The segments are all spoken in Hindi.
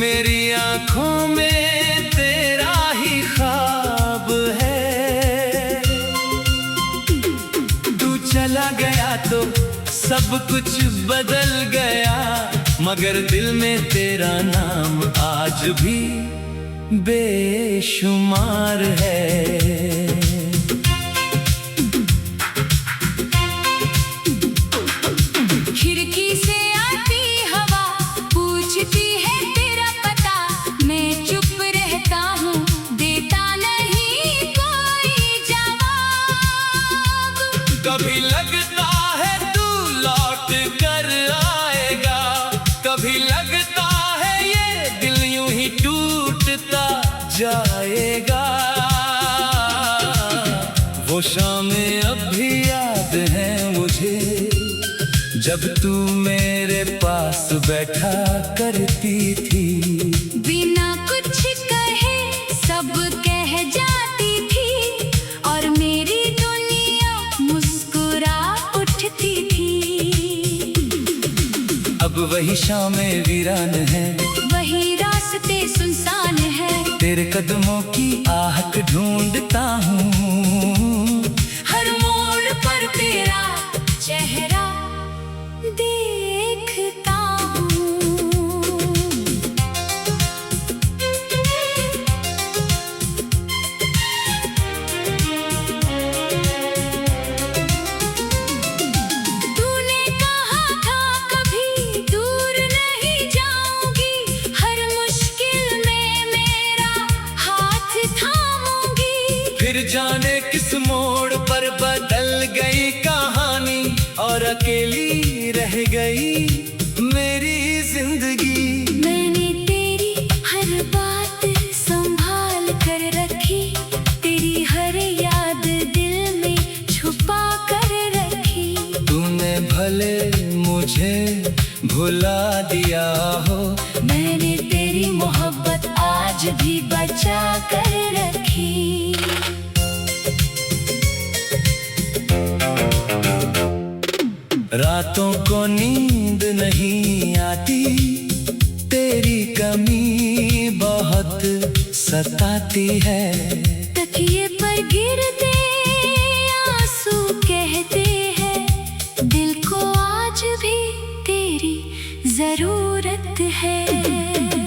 मेरी आंखों में तेरा ही ख्वाब है। तू चला गया तो सब कुछ बदल गया, मगर दिल में तेरा नाम आज भी बेशुमार है। खिड़की से आती हवा पूछती है तेरा पता, मैं चुप रहता हूँ देता नहीं कोई जवाब। कभी लगता है तू लौट कर आएगा, कभी लगता है ये दिल यूं ही टूटता जाएगा। वो शामें अब भी याद है मुझे, जब तू मेरे पास बैठा करती थी। बिना कुछ कहे सब कह जाती थी, और मेरी दुनिया मुस्कुरा उठती थी। अब वही शामें वीरान है, वही रास्ते सुनसान है, तेरे कदमों की आहट ढूंढता हूँ। हर मोड़ पर तेरा चेहरा देखता हूँ। तूने कहा था कभी दूर नहीं जाऊंगी, हर मुश्किल में मेरा हाथ थामूंगी। फिर जाने किस मोड़ पर बदल गई कहानी, और अकेली रह गई मेरी जिंदगी। मैंने तेरी हर बात संभाल कर रखी, तेरी हर याद दिल में छुपा कर रखी। तूने भले मुझे भुला दिया हो, मैंने तेरी मोहब्बत आज भी बचा कर रखी। रातों को नींद नहीं आती, तेरी कमी बहुत सताती है। तकिए पर गिरते आंसू कहते हैं, दिल को आज भी तेरी जरूरत है।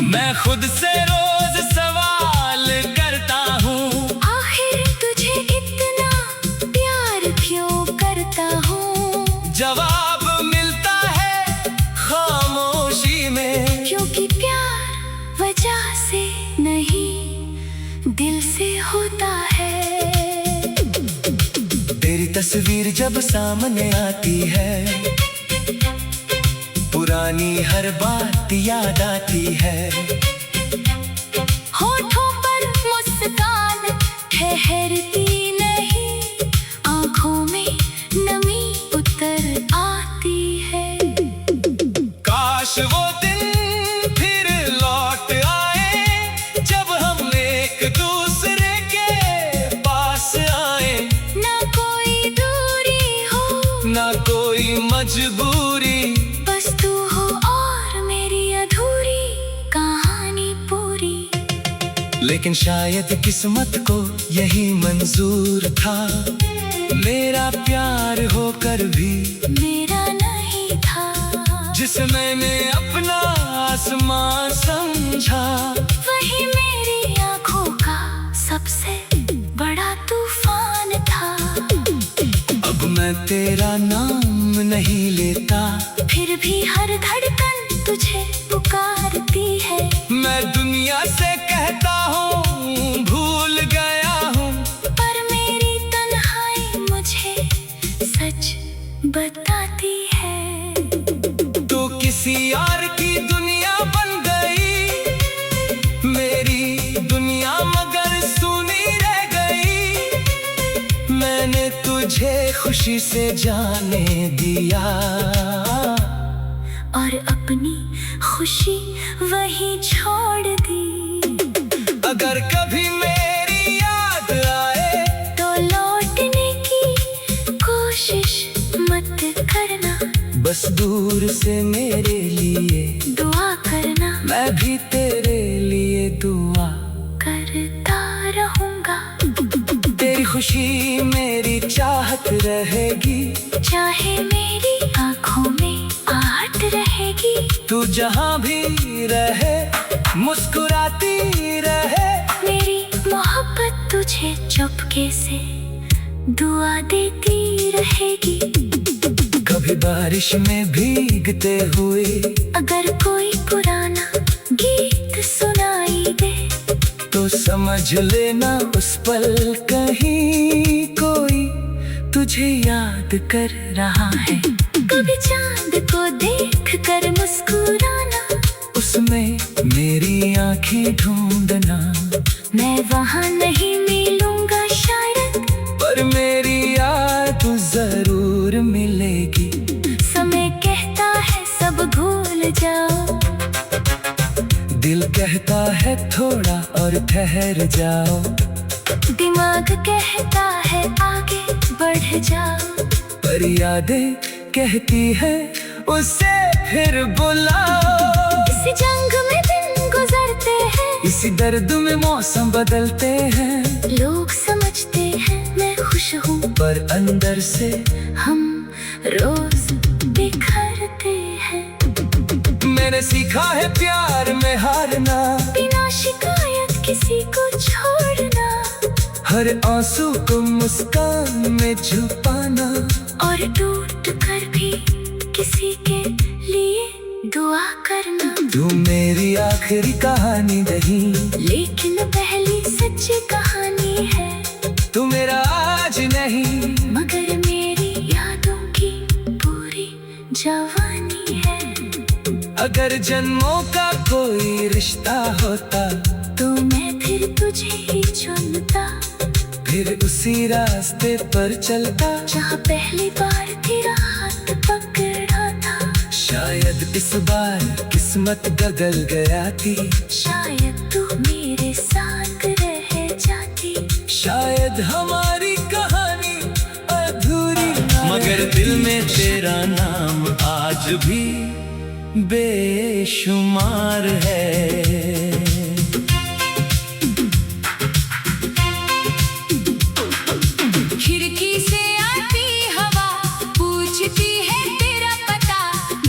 मैं खुद से रोज सवाल करता हूँ, आखिर तुझे इतना प्यार क्यों करता हूँ। जवाब मिलता है खामोशी में, क्योंकि प्यार वजह से नहीं दिल से होता है। तेरी तस्वीर जब सामने आती है, पुरानी हर बात याद आती है। होठों पर मुस्कान ठहरती नहीं, आंखों में नमी उतर आती है। काश वो दिन फिर लौट आए, जब हम एक दूसरे के पास आए। ना कोई दूरी हो, ना कोई मजबूरी, बस तू हो और मेरी अधूरी कहानी पूरी। लेकिन शायद किस्मत को यही मंजूर था, मेरा प्यार होकर भी मेरा नहीं था। जिसे मैंने अपना आसमां समझा, वही मेरी आंखों का सबसे बड़ा तूफान था। अब मैं तेरा नाम नहीं लेता, फिर भी हर धड़कन तुझे पुकारती है। मैं दुनिया से कहता हूँ भूल गया हूँ, पर मेरी तन्हाई मुझे सच बताती है। तो किसी और की दुनिया बन गई, मेरी दुनिया मगर सुनी रह गई। मैंने तुझे खुशी से जाने दिया, और अपनी खुशी वही छोड़ दी। अगर कभी मेरी याद आए, तो लौटने की कोशिश मत करना, बस दूर से मेरे लिए दुआ करना। मैं भी तेरे खुशी मेरी चाहत रहेगी, चाहे मेरी आंखों में आहट रहेगी। तू जहाँ भी रहे मुस्कुराती रहे, मेरी मोहब्बत तुझे चुपके से दुआ देती रहेगी। कभी बारिश में भीगते हुए अगर कोई पुराना गीत सुनाई दे, तो समझ लेना उस पल कहीं कोई तुझे याद कर रहा है। कभी चांद को देख कर मुस्कुराना, उसमें मेरी आंखें ढूंढना। मैं वहाँ नहीं मिलूंगा शायद, पर मेरी याद जरूर मिलेगी। समय कहता है सब भूल जाओ, दिल कहता है थोड़ा और ठहर जाओ, दिमाग कहता है आगे बढ़ जाओ। पर यादें कहती है उसे फिर बुलाओ। इसी जंग में दिन गुजरते हैं, इसी दर्द में मौसम बदलते हैं। लोग समझते हैं मैं खुश हूँ, पर अंदर से हम रोज बिखरते हैं। मैंने सीखा है प्यार में हारना, बिना शिकायत किसी को छोड़ना, हर आंसू को मुस्कान में छुपाना, और टूट कर भी किसी के लिए दुआ करना। तू मेरी आखिरी कहानी नहीं, लेकिन पहली सच्ची कहानी है। तू मेरा आज नहीं, मगर मेरी यादों की पूरी जवानी है। अगर जन्मों का कोई रिश्ता होता, तो मैं फिर तुझे ही चुनता, फिर उसी रास्ते पर चलता जहाँ पहली बार तेरा हाथ पकड़ा था। शायद इस बार किस्मत बदल गया थी, शायद तू मेरे साथ रह जाती, शायद हमारी कहानी अधूरी ना मगर दिल में तेरा नाम आज भी बेशुमार है। खिड़की से आती हवा पूछती है तेरा पता,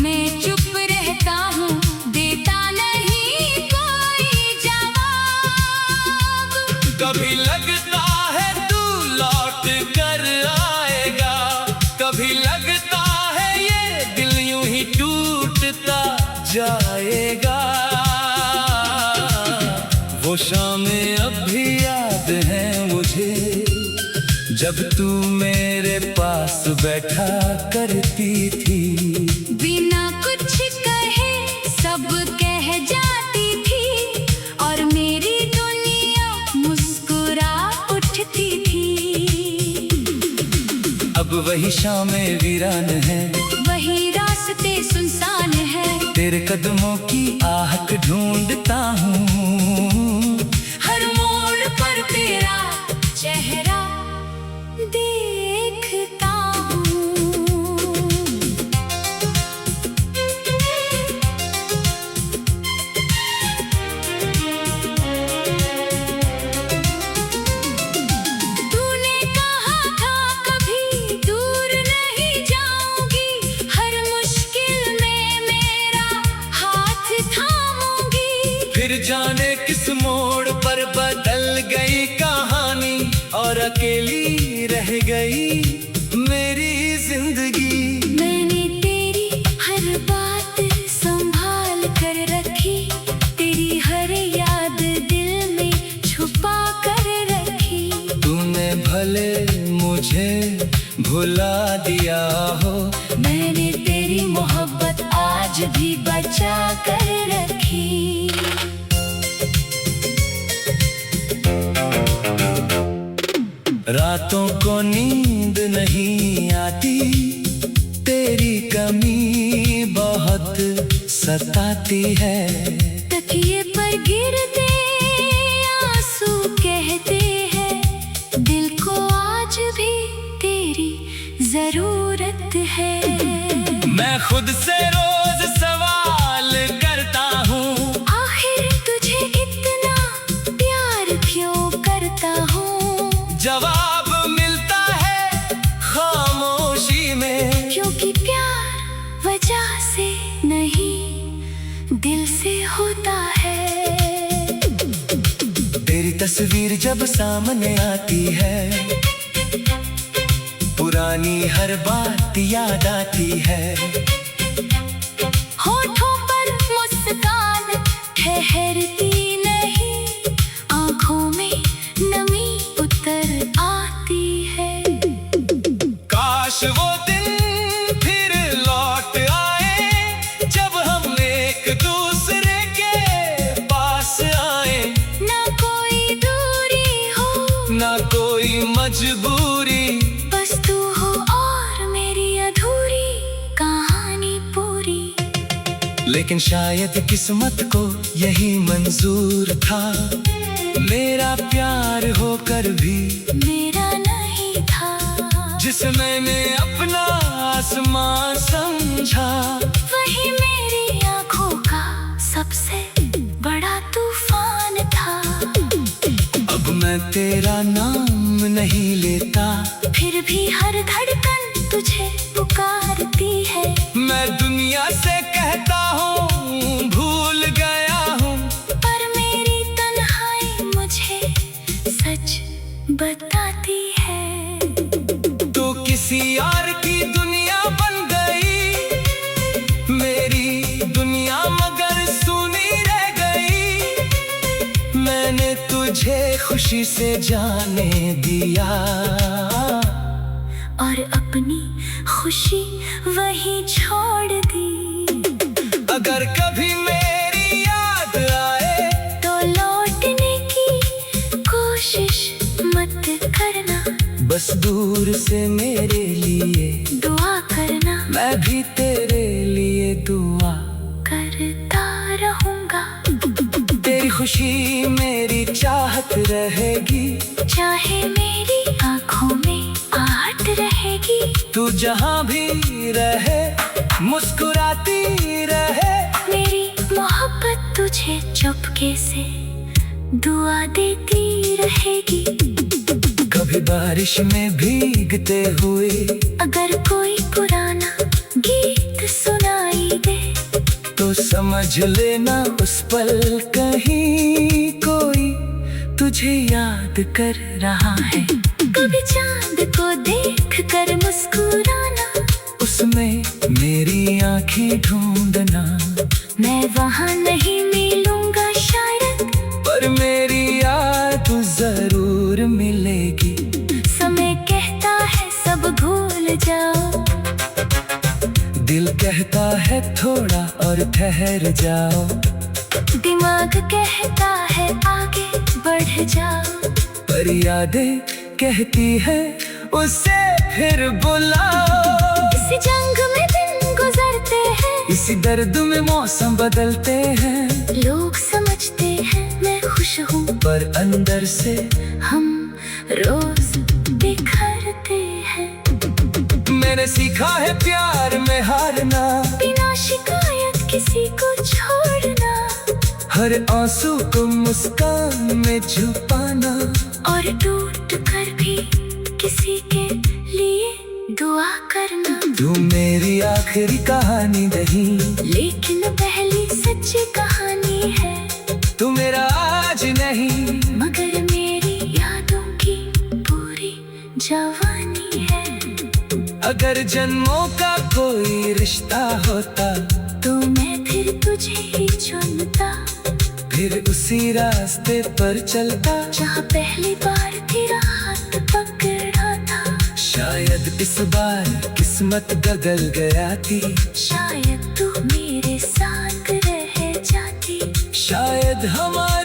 मैं चुप रहता हूँ देता नहीं कोई जवाब। कभी लगता है तू लौट कर आएगा, कभी लगता है ये दिल यूं ही टूटता जाएगा। वो शामें अब भी याद है मुझे, जब तू मेरे पास बैठा करती थी। बिना कुछ कहे सब कह जाती थी, और मेरी दुनिया मुस्कुरा उठती थी। अब वही शामें वीरान है, वही रास्ते सुनसान है, तेरे कदमों की आहट ढूंढता हूँ। हर मोड़ पर तेरा चेहरा देखता हूँ। तूने कहा था कभी दूर नहीं जाऊंगी, हर मुश्किल में मेरा हाथ थामूंगी। फिर जाने किस मोड़ पर बदल गई कहानी, और अकेली रह गई मेरी जिंदगी। मैंने तेरी हर बात संभाल कर रखी, तेरी हर याद दिल में छुपा कर रखी। तूने भले मुझे भुला दिया हो, मैंने तेरी मोहब्बत आज भी बचा कर रखी। रातों को नींद नहीं आती, तेरी कमी बहुत सताती है। तकिए पर गिरते आंसू कहते हैं, दिल को आज भी तेरी जरूरत है। मैं खुद से रोज सवाल करता हूँ, आखिर तुझे इतना प्यार क्यों करता हूँ। जवाब तस्वीर जब सामने आती है, पुरानी हर बात याद आती है। होठों पर मुस्कान ठहरती नहीं, आंखों में नमी उतर आती है। काश वो दिन फिर लौट आए, जब हम एक दूसरे के पास आए। ना कोई दूरी हो, ना कोई मजबूरी, बस तू हो और मेरी अधूरी कहानी पूरी। लेकिन शायद किस्मत को यही मंजूर था, मेरा प्यार होकर भी मेरा नहीं था। जिसे मैंने अपना आसमां समझा, वही मेरी आंखों का सबसे बड़ा तूफान था। अब मैं तेरा नाम नहीं लेता, फिर भी हर धड़कन तुझे पुकारती है। मैं दुनिया से कहता हूँ भूल गया हूँ, पर मेरी तन्हाई मुझे सच बताती है। तू किसी और की दुनिया बन गई, मेरी दुनिया मगर सुनी रह गई। मैंने तुझे खुशी से जाने दिया, और अपनी खुशी वही छोड़ दी। अगर कभी मेरी याद आए, तो लौटने की कोशिश मत करना, बस दूर से मेरे लिए दुआ करना। मैं भी तेरे लिए दुआ। करता रहूंगा, तेरी खुशी मेरी चाहत रहेगी, चाहे मेरी आंखों में आहट रहेगी। तू जहाँ भी रहे मुस्कुराती रहे। मेरी मोहब्बत तुझे चुपके से दुआ देती रहेगी। कभी बारिश में भीगते हुए अगर कोई पुराना गीत सुनाई दे, तो समझ लेना उस पल कहीं कोई तुझे याद कर रहा है। कभी चांद को देख कर मुस्कुराना, उसमें मेरी आंखें ढूंढना। मैं वहाँ नहीं मिलूंगा शायद, पर मेरी याद जरूर मिलेगी। समय कहता है सब भूल जाओ, दिल कहता है थोड़ा और ठहर जाओ। दिमाग कहता है आगे बढ़ जाओ, पर यादें कहती है उसे फिर बुलाओ। इसी जंग में दिन गुजरते हैं, इसी दर्द में मौसम बदलते हैं। लोग समझते हैं मैं खुश हूँ, पर अंदर से हम रोज बिखरते हैं। मैंने सीखा है प्यार में हारना, बिना शिकायत किसी को छोड़ना, हर आंसू को मुस्कान में छुपाना। और टूट कर भी किसी के लिए दुआ करना। तू मेरी आखिरी कहानी नहीं, लेकिन पहली सच्ची कहानी है। तू मेरा आज नहीं, मगर मेरी यादों की पूरी जवानी है। अगर जन्मों का कोई रिश्ता होता, तो मैं फिर तुझे ही चुनता, फिर उसी रास्ते पर चलता जहाँ पहली बार तेरा हाथ पकड़ा था। शायद इस बार किस्मत बदल गया थी, शायद तू मेरे साथ रह जाती, शायद हमारे